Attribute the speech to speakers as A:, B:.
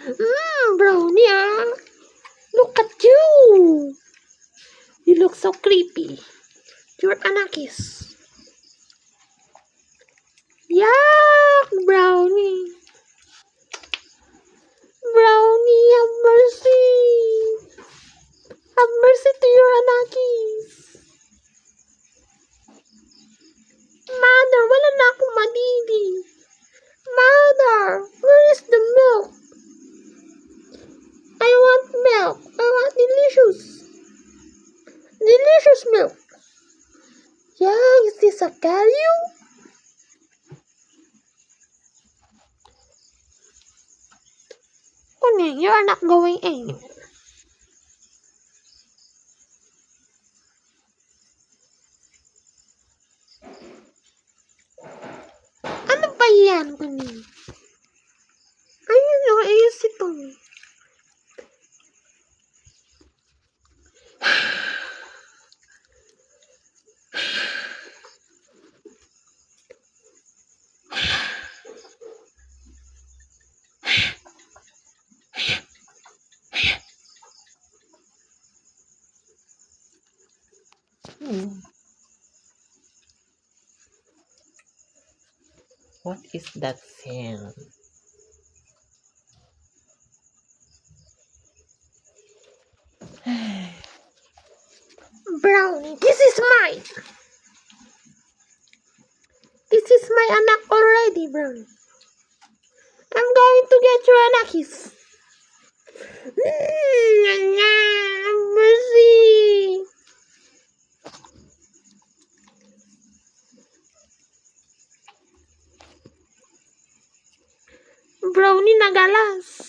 A: Brownie, ah. Look at you. You look so creepy. You're Anakis. Yuck, Brownie. Brownie, have mercy. Have mercy to your Anakis. Mother, wala na akong madidi. Mother, where is the milk? I want milk. I want delicious. Delicious milk. Yeah, is this a calcium? Kuning, you are not going anywhere. Ano ba yan, Kuning? Ayun, ayos ito. What is that sound? Brownie, this is mine. This is my anak already, Brownie. I'm going to get your Anakis. Mercy. Brownie nagalas.